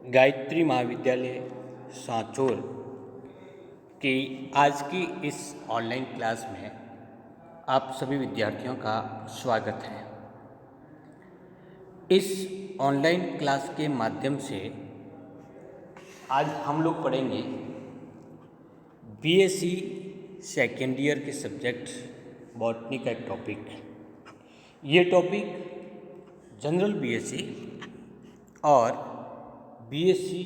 गायत्री महाविद्यालय सांचौर की आज की इस ऑनलाइन क्लास में आप सभी विद्यार्थियों का स्वागत है। इस ऑनलाइन क्लास के माध्यम से आज हम लोग पढ़ेंगे बीएससी सेकेंड ईयर के सब्जेक्ट बॉटनी का एक टॉपिक। ये टॉपिक जनरल बीएससी और बीएससी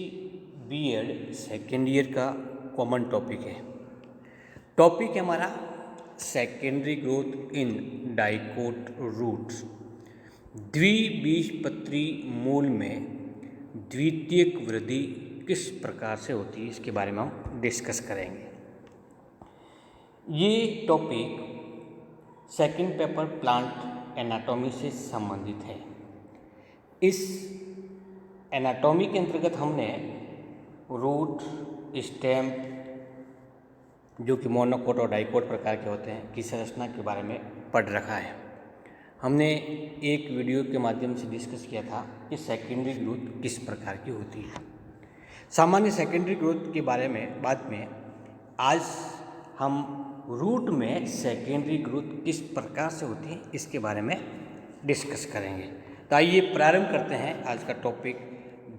बीएड सेकेंड ईयर का कॉमन टॉपिक है। टॉपिक है हमारा secondary growth in dicot roots. द्विबीजपत्री मूल में द्वितीयक वृद्धि किस प्रकार से होती है, इसके बारे में हम डिस्कस करेंगे। ये topic second paper plant anatomy से संबंधित है। इस एनाटॉमी के अंतर्गत हमने रूट, स्टेम, जो कि मोनोकोट और डाइकोट प्रकार के होते हैं, की संरचना के बारे में पढ़ रखा है। हमने एक वीडियो के माध्यम से डिस्कस किया था कि सेकेंडरी ग्रोथ किस प्रकार की होती है। सामान्य सेकेंडरी ग्रोथ के बारे में बाद में आज हम रूट में सेकेंडरी ग्रोथ किस प्रकार से होती है इसके बारे में डिस्कस करेंगे। तो आइए प्रारंभ करते हैं आज का टॉपिक,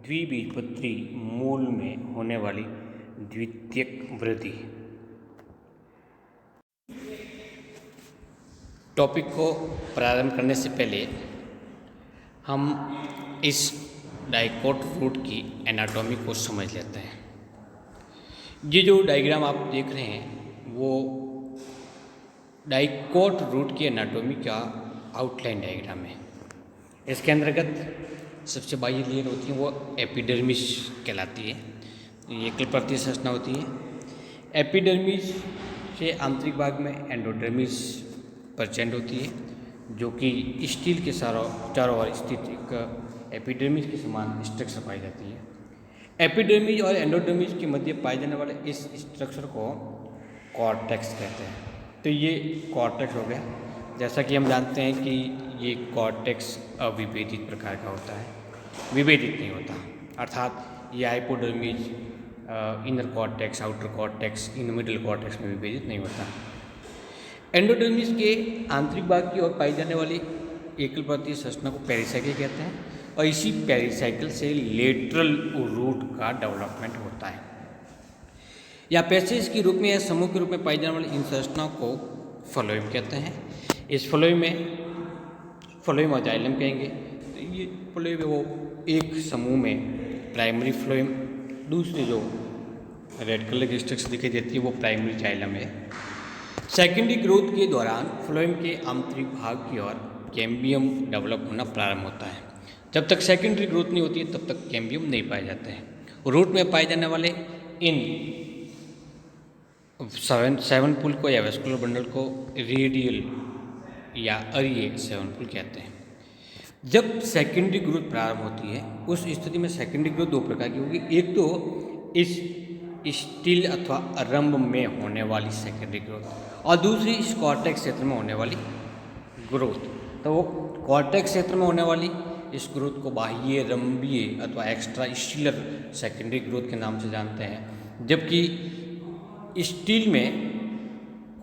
द्विबीजपत्री मूल में होने वाली द्वितीयक वृद्धि। टॉपिक को प्रारंभ करने से पहले हम इस डाइकोट रूट की एनाटॉमी को समझ लेते हैं। ये जो डायग्राम आप देख रहे हैं वो डाइकोट रूट की एनाटॉमी का आउटलाइन डायग्राम है। इसके अंतर्गत सबसे बाह्य लेयर होती है वो एपिडर्मिस कहलाती है। ये एकल परतीय संरचना होती है। एपिडर्मिस से आंतरिक भाग में एंडोडर्मिस प्रचंड होती है, जो कि स्टील के चारों ओर स्थित एक एपिडर्मिस के समान स्ट्रक्चर पाई जाती है। एपिडर्मिस और एंडोडर्मिस के मध्य पाए जाने वाले इस स्ट्रक्चर को कॉर्टेक्स कहते हैं। तो ये कॉर्टेक्स हो गया। जैसा कि हम जानते हैं कि ये कॉर्टेक्स अविभेदित प्रकार का होता है, विभेदित नहीं होता। अर्थात ये hypodermis inner cortex, outer cortex, in middle cortex में विभेदित नहीं होता। एंडोडर्मिस के आंतरिक भाग की ओर पाई जाने वाली एकल परतीय संरचना को पेरिसाइकिल कहते हैं और इसी पेरिसाइकिल से लेटरल रूट का डेवलपमेंट होता है। या पैसेज के रूप में या समूह के रूप में पाई जाने वाली इन संरचनाओं को फ्लोएम कहते हैं। इस फ्लोएम और जाइलम कहेंगे। तो ये फ्लोएम वो एक समूह में प्राइमरी फ्लोएम, दूसरी जो रेड कलर की स्ट्रक्चर दिखाई देती है वो प्राइमरी जाइलम है। सेकेंडरी ग्रोथ के दौरान फ्लोएम के आंतरिक भाग की ओर कैम्बियम डेवलप होना प्रारंभ होता है। जब तक सेकेंडरी ग्रोथ नहीं होती है तब तक कैम्बियम नहीं पाए जाते हैं। रूट में पाए जाने वाले इन 7 पुल को या वेस्कुलर बंडल को रेडियल या अरिये 7 पुल कहते हैं। जब सेकेंडरी ग्रोथ प्रारंभ होती है उस स्थिति में सेकेंडरी ग्रोथ दो प्रकार की होगी। एक तो इस स्टील अथवा रंभ में होने वाली सेकेंडरी ग्रोथ और दूसरी इस कॉर्टेक्स क्षेत्र में होने वाली ग्रोथ। तो वो कॉर्टेक्स क्षेत्र में होने वाली इस ग्रोथ को बाह्य रंभीय अथवा एक्स्ट्रा स्टीलर सेकेंडरी ग्रोथ के नाम से जानते हैं, जबकि स्टील में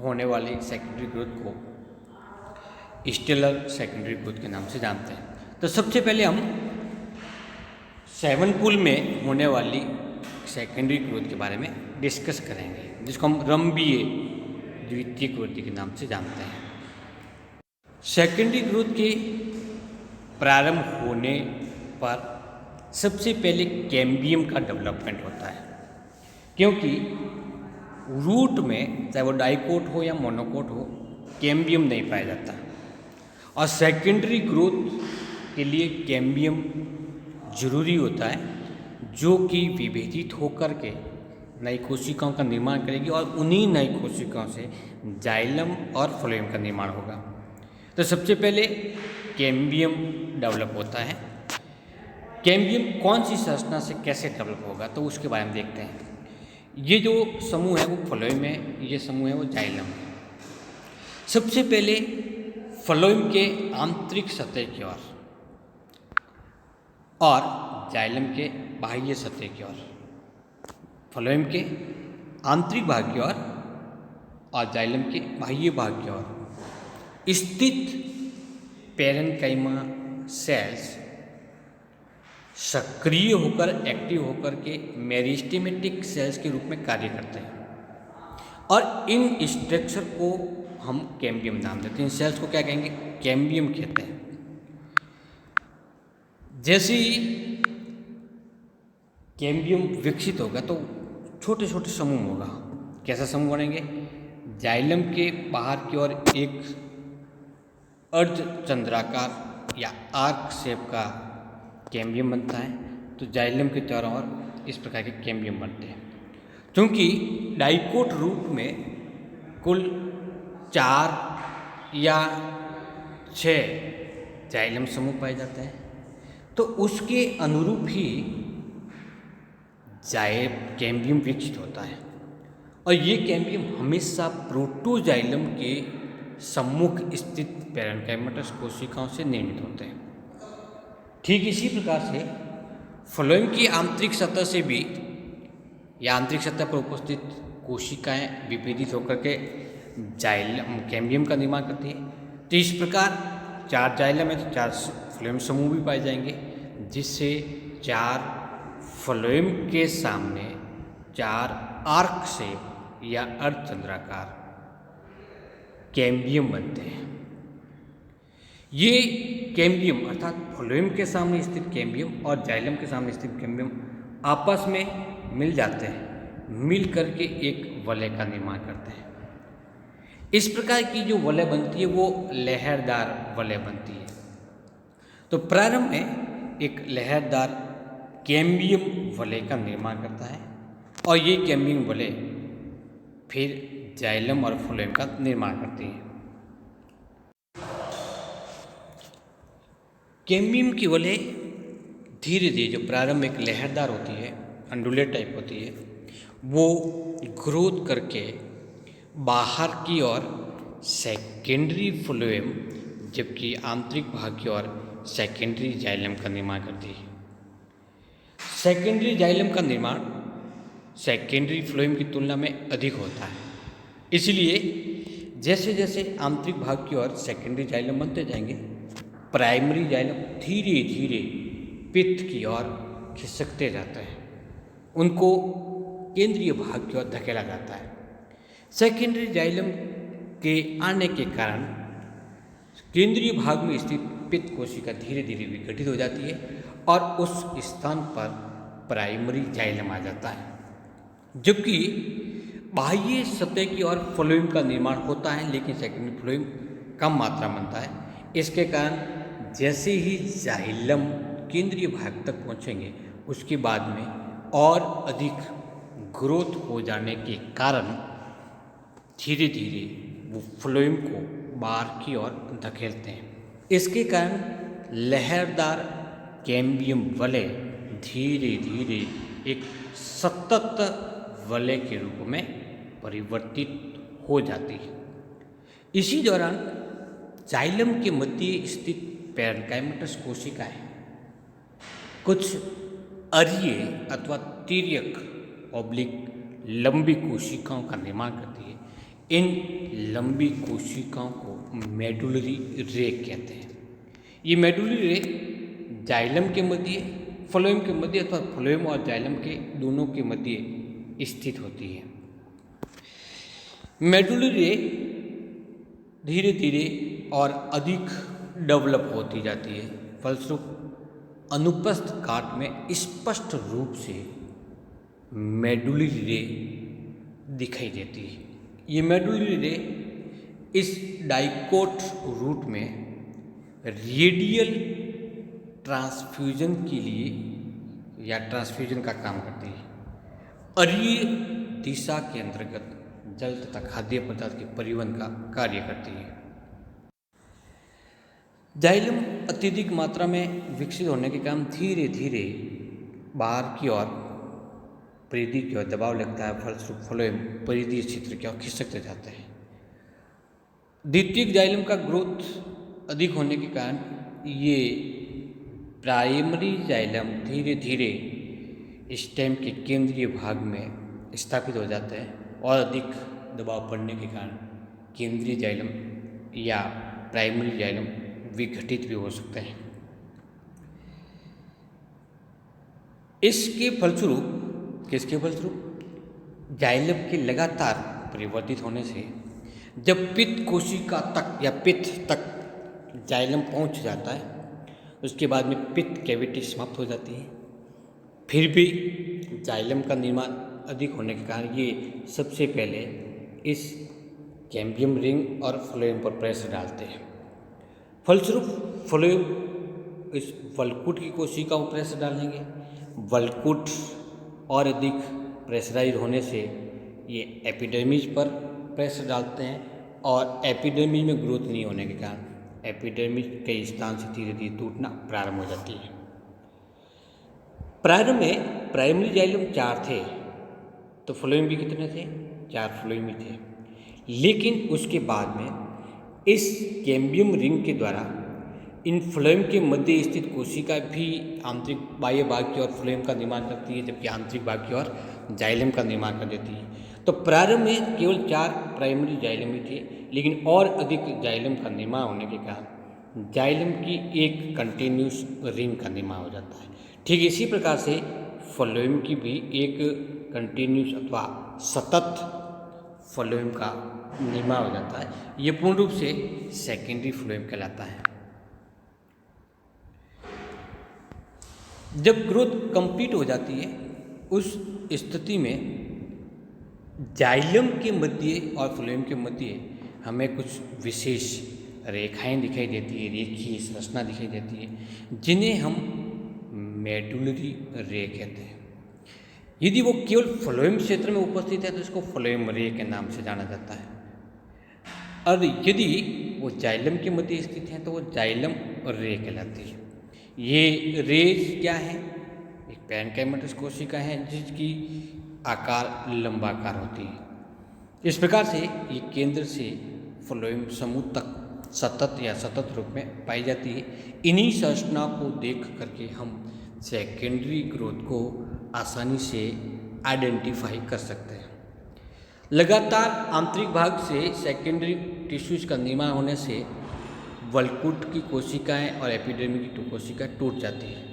होने वाली सेकेंडरी ग्रोथ को स्टेलर सेकेंडरी ग्रोथ के नाम से जानते हैं। तो सबसे पहले हम 7 पुल में होने वाली सेकेंडरी ग्रोथ के बारे में डिस्कस करेंगे, जिसको हम रंभीय द्वितीयक वृद्धि के नाम से जानते हैं। सेकेंडरी ग्रोथ के प्रारंभ होने पर सबसे पहले कैम्बियम का डेवलपमेंट होता है, क्योंकि रूट में चाहे वो डाइकोट हो या मोनोकोट हो कैम्बियम नहीं पाया जाता और सेकेंडरी ग्रोथ के लिए कैम्बियम जरूरी होता है, जो कि विभेदित होकर के नई कोशिकाओं का निर्माण करेगी और उन्हीं नई कोशिकाओं से जाइलम और फ्लोएम का निर्माण होगा। तो सबसे पहले कैम्बियम डेवलप होता है। कैम्बियम कौन सी संरचना से कैसे डेवलप होगा तो उसके बारे में देखते हैं। ये जो समूह है वो फ्लोएम है, ये समूह है वो जाइलम है। सबसे पहले फ्लोएम के आंतरिक सतह की ओर और जाइलम के बाह्य सतह की ओर, फ्लोएम के आंतरिक भाग की ओर और जाइलम के बाह्य भाग की ओर स्थित पैरेन्काइमा सेल्स सक्रिय होकर, एक्टिव होकर के मेरिस्टेमेटिक सेल्स के रूप में कार्य करते हैं और इन स्ट्रक्चर को हम कैम्बियम नाम देते हैं। इन सेल्स को क्या कहेंगे? कैम्बियम कहते हैं। जैसे ही कैम्बियम विकसित होगा तो छोटे छोटे समूह होगा। कैसा समूह बनेंगे? जाइलम के बाहर की ओर एक अर्धचंद्राकार या आर्क शेप का कैम्बियम बनता है, तो जाइलम के चारों ओर इस प्रकार के कैम्बियम बनते हैं। क्योंकि डाइकोट रूट में कुल 4 या 6 जाइलम समूह पाए जाते हैं, तो उसके अनुरूप ही कैम्बियम विकसित होता है और ये कैम्बियम हमेशा प्रोटोजाइलम के सम्मुख स्थित पैरेन्काइमेटस कोशिकाओं से निर्मित होते हैं। ठीक इसी प्रकार से फ्लोएम की आंतरिक सतह से भी या आंतरिक सतह पर उपस्थित कोशिकाएं विभेदित होकर के जाइलम कैम्बियम का निर्माण करती है। तो इस प्रकार 4 जाइलम है तो 4 फ्लोएम समूह भी पाए जाएंगे, जिससे 4 फ्लोएम के सामने 4 आर्क शेप या अर्धचंद्राकार कैम्बियम बनते हैं। ये कैम्बियम अर्थात फ्लोएम के सामने स्थित कैम्बियम और जाइलम के सामने स्थित कैम्बियम आपस में मिल जाते हैं, मिल करके एक वलय का निर्माण करते हैं। इस प्रकार की जो वलय बनती है वो लहरदार वलय बनती है। तो प्रारंभ में एक लहरदार कैम्बियम वलय का निर्माण करता है और ये कैम्बियम वलय फिर जाइलम और फ्लोएम का निर्माण करती है। कैम्बियम की वलय धीरे धीरे जो प्रारंभ में एक लहरदार होती है, अंडुलेट टाइप होती है, वो ग्रोथ करके बाहर की ओर सेकेंडरी फ्लोएम जबकि आंतरिक भाग की ओर सेकेंडरी जाइलम का निर्माण करती है। सेकेंडरी जाइलम का निर्माण सेकेंडरी फ्लोएम की तुलना में अधिक होता है। इसलिए जैसे जैसे आंतरिक भाग की ओर सेकेंडरी जाइलम बनते जाएंगे, प्राइमरी जाइलम धीरे धीरे पित्त की ओर खिसकते जाते हैं, उनको केंद्रीय भाग की ओर धकेला जाता है। सेकेंडरी जाइलम के आने के कारण केंद्रीय भाग में स्थित पित्त कोशिका धीरे धीरे विघटित हो जाती है और उस स्थान पर प्राइमरी जाइलम आ जाता है, जबकि बाह्य सतह की ओर फ्लोएम का निर्माण होता है, लेकिन सेकेंडरी फ्लोएम कम मात्रा में बनता है। इसके कारण जैसे ही जाइलम केंद्रीय भाग तक पहुंचेंगे, उसके बाद में और अधिक ग्रोथ हो जाने के कारण धीरे धीरे वो फ्लोएम को बाहर की ओर धकेलते हैं। इसके कारण लहरदार कैम्बियम वलय धीरे धीरे एक सतत वलय के रूप में परिवर्तित हो जाती है। इसी दौरान जाइलम के मध्य स्थित पैरेन्काइमेटस कोशिकाएं कुछ अरीय अथवा तिर्यक ऑब्लिक लंबी कोशिकाओं का निर्माण करती है। इन लंबी कोशिकाओं को मेडुलरी रे कहते हैं। ये मेडुलरी रे जाइलम के मध्य, फ्लोएम के मध्य अथवा फ्लोएम और जाइलम के दोनों के मध्य स्थित होती है। मेडुलरी रे धीरे धीरे और अधिक डेवलप होती जाती है, फलस्वरूप अनुपस्थ काट में स्पष्ट रूप से मेडुलरी रे दिखाई देती है। ये मेडुलरी रे इस डाइकोट रूट में रेडियल ट्रांसफ्यूजन के लिए या ट्रांसफ्यूजन का काम करती है। अरीय दिशा के अंतर्गत जल तथा खाद्य पदार्थ के परिवहन का कार्य करती है। जाइलम अत्यधिक मात्रा में विकसित होने के कारण धीरे धीरे बाहर की ओर परिधि की ओर दबाव लगता है, फलस्वरूप फ्लोएम परिधीय क्षेत्र की ओर खिसकते जाते हैं। द्वितीयक जाइलम का ग्रोथ अधिक होने के कारण ये प्राइमरी जाइलम धीरे धीरे स्टेम के केंद्रीय भाग में स्थापित हो जाते हैं और अधिक दबाव पड़ने के कारण केंद्रीय जाइलम या प्राइमरी जाइलम विघटित भी हो सकते हैं। इसके फलस्वरूप जाइलम के लगातार परिवर्तित होने से जब पित्त कोशिका तक या पित्त तक जाइलम पहुंच जाता है, उसके बाद में पित्त कैविटी समाप्त हो जाती है। फिर भी जाइलम का निर्माण अधिक होने के कारण ये सबसे पहले इस कैम्बियम रिंग और फ्लोएम पर प्रेशर डालते हैं। फलस्वरूप फ्लोएम इस वल्कुट की कोशिकाओं पर प्रेशर डालेंगे। वल्कुट और अधिक प्रेशराइज होने से ये एपिडर्मिस पर प्रेशर डालते हैं और एपिडर्मिस में ग्रोथ नहीं होने के कारण एपिडर्मिस कई स्थान से धीरे धीरे टूटना प्रारंभ हो जाती है। प्रारंभ में प्राइमरी जाइलम 4 थे, तो फ्लोएम भी कितने थे? 4 फ्लोएम ही थे। लेकिन उसके बाद में इस कैम्बियम रिंग के द्वारा इन फ्लोएम के मध्य स्थित कोशिका भी आंतरिक बाह्य भाग की ओर फ्लोएम का निर्माण करती है, जबकि आंतरिक भाग की ओर जाइलम का निर्माण कर देती है। तो प्रारंभ में केवल 4 प्राइमरी जाइलम ही थे, लेकिन और अधिक जाइलम का निर्माण होने के कारण जाइलम की एक कंटिन्यूस रिंग का निर्माण हो जाता है। ठीक इसी प्रकार से फ्लोएम की भी एक कंटिन्यूस अथवा सतत फ्लोएम का निर्माण हो जाता है। ये पूर्ण रूप से सेकेंडरी फ्लोएम कहलाता है। जब ग्रोथ कंप्लीट हो जाती है, उस स्थिति में जाइलम के मध्य और फ्लोएम के मध्य हमें कुछ विशेष रेखाएं दिखाई देती है, रेखीय संरचना दिखाई देती है, जिन्हें हम मेडुलरी रे कहते हैं। यदि वो केवल फ्लोएम क्षेत्र में उपस्थित है तो इसको फ्लोएम रे के नाम से जाना जाता है, और यदि वो जाइलम के मध्य स्थित हैं तो वो जाइलम रे कहलाती है। ये रेज क्या है? एक पैरेन्काइमेटस कोशिका है जिसकी आकार लंबाकार होती है। इस प्रकार से ये केंद्र से फ्लोएम समूह तक सतत रूप में पाई जाती है। इन्हीं संरचनाओं को देख करके हम सेकेंडरी ग्रोथ को आसानी से आइडेंटिफाई कर सकते हैं। लगातार आंतरिक भाग से सेकेंडरी टिश्यूज का निर्माण होने से वल्कुट की कोशिकाएं और एपिडर्मिस की कोशिकाएं टूट जाती हैं।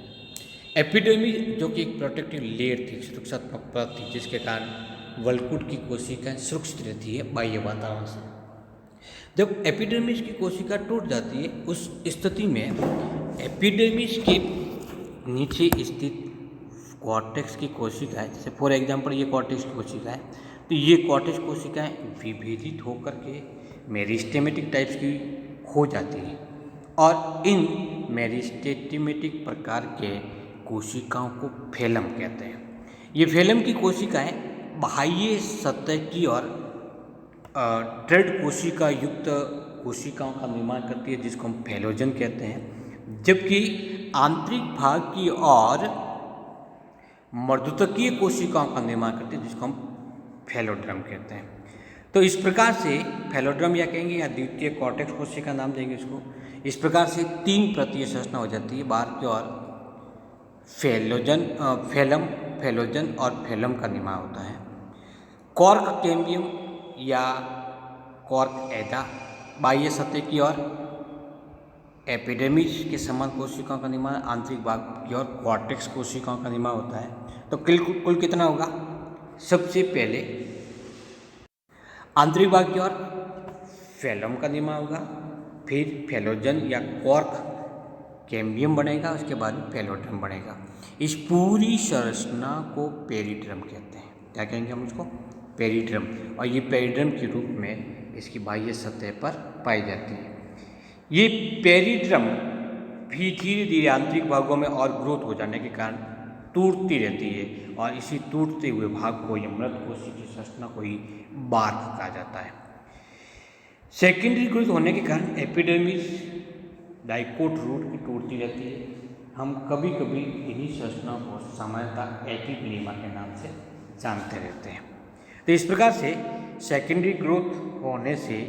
एपिडर्मिस जो कि एक प्रोटेक्टिव लेयर थी, सुरक्षात्मक परत थी, जिसके कारण वल्कुट की कोशिकाएं सुरक्षित रहती है बाह्य वातावरण से। जब एपिडर्मिस की कोशिका टूट जाती है, उस स्थिति में एपिडर्मिस के नीचे स्थित कॉर्टेक्स की कोशिकाएं, जैसे फॉर एग्जांपल ये कॉर्टेक्स की कोशिका है, तो ये कॉर्टेक्स कोशिकाएं विभेदित होकर के मेरिस्टेमेटिक टाइप्स की हो जाती है और इन मेरिस्टेमेटिक प्रकार के कोशिकाओं को फेलम कहते हैं। ये फेलम की कोशिकाएं बाह्य सतह की और ट्रेड कोशिका युक्त कोशिकाओं का निर्माण करती है, जिसको हम फेलोजन कहते हैं, जबकि आंतरिक भाग की ओर मर्दुतकीय कोशिकाओं का निर्माण करती है, जिसको हम फेलोड्रम कहते हैं। तो इस प्रकार से फेलोड्रम या कहेंगे या द्वितीय कॉर्टेक्स कोशिका नाम देंगे इसको। इस प्रकार से 3 परतीय संरचना हो जाती है। बाहर की ओर फेलोजन और फेलम का निर्माण होता है। कॉर्क कैम्बियम या कॉर्क एडा बाह्य सतह की ओर एपिडर्मिस के समान कोशिकाओं का निर्माण, आंतरिक भाग की ओर कॉर्टेक्स कोशिकाओं का निर्माण होता है। तो कुल कितना होगा? सबसे पहले आंतरिक भाग की ओर फेलम का निर्माण होगा, फिर फेलोजन या कॉर्क कैम्बियम बनेगा, उसके बाद फेलोड्रम बनेगा। इस पूरी संरचना को पेरिड्रम कहते हैं। क्या कहेंगे हम इसको? पेरिड्रम। और ये पेरिड्रम के रूप में इसकी बाह्य सतह पर पाई जाती है। ये पेरिड्रम भी धीरे धीरे आंतरिक भागों में और ग्रोथ हो जाने के कारण टूटती रहती है, और इसी टूटते हुए भाग को या मृत कोशिकीय संरचना को ही बार्क कहा जाता है। सेकेंडरी ग्रोथ होने के कारण एपिडर्मिस डाइकोट रूट की टूटती रहती है। हम कभी कभी इन्हीं संरचनाओं को सामान्यतः एपिग्लेमा के नाम से जानते रहते हैं। तो इस प्रकार से सेकेंडरी ग्रोथ होने से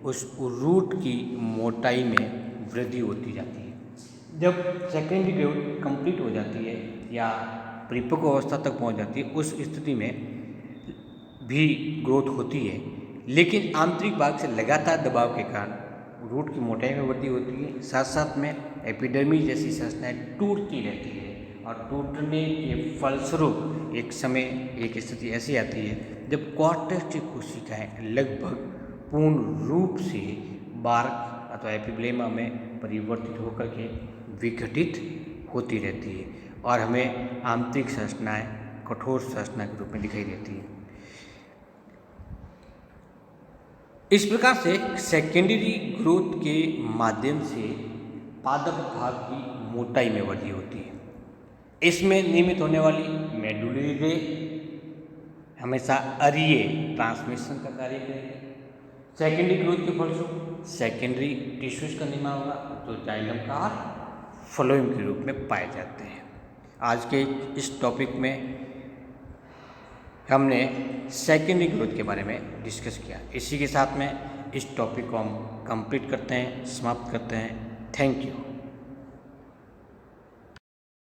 उस रूट की मोटाई में वृद्धि होती जाती है। जब सेकेंडरी ग्रोथ कंप्लीट हो जाती है या परिपक्व अवस्था तक पहुंच जाती है, उस स्थिति में भी ग्रोथ होती है, लेकिन आंतरिक भाग से लगातार दबाव के कारण रूट की मोटाई में वृद्धि होती है। साथ साथ में एपिडर्मिस जैसी संरचनाएं टूटती रहती है और टूटने के फलस्वरूप एक समय एक स्थिति ऐसी आती है जब कॉर्टेक्स कोशिकाएं लगभग पूर्ण रूप से बार्क अथवा एपिब्लेमा में परिवर्तित होकर के विघटित होती रहती है और हमें आंतरिक संरचनाएं कठोर संरचना के रूप में दिखाई देती है। इस प्रकार से सेकेंडरी ग्रोथ के माध्यम से पादप भाग की मोटाई में वृद्धि होती है। इसमें निर्मित होने वाली मेडुलरी रे हमेशा अरीय ट्रांसमिशन का कार्य करेगी। सेकेंडरी ग्रोथ के फलस्वरूप सेकेंडरी टिश्यूज का निर्माण होगा जो जाइलम का फ्लोएम के रूप में पाए जाते हैं। आज के इस टॉपिक में हमने सेकेंडरी ग्रोथ के बारे में डिस्कस किया। इसी के साथ में इस टॉपिक को हम कंप्लीट करते हैं, समाप्त करते हैं। Thank you.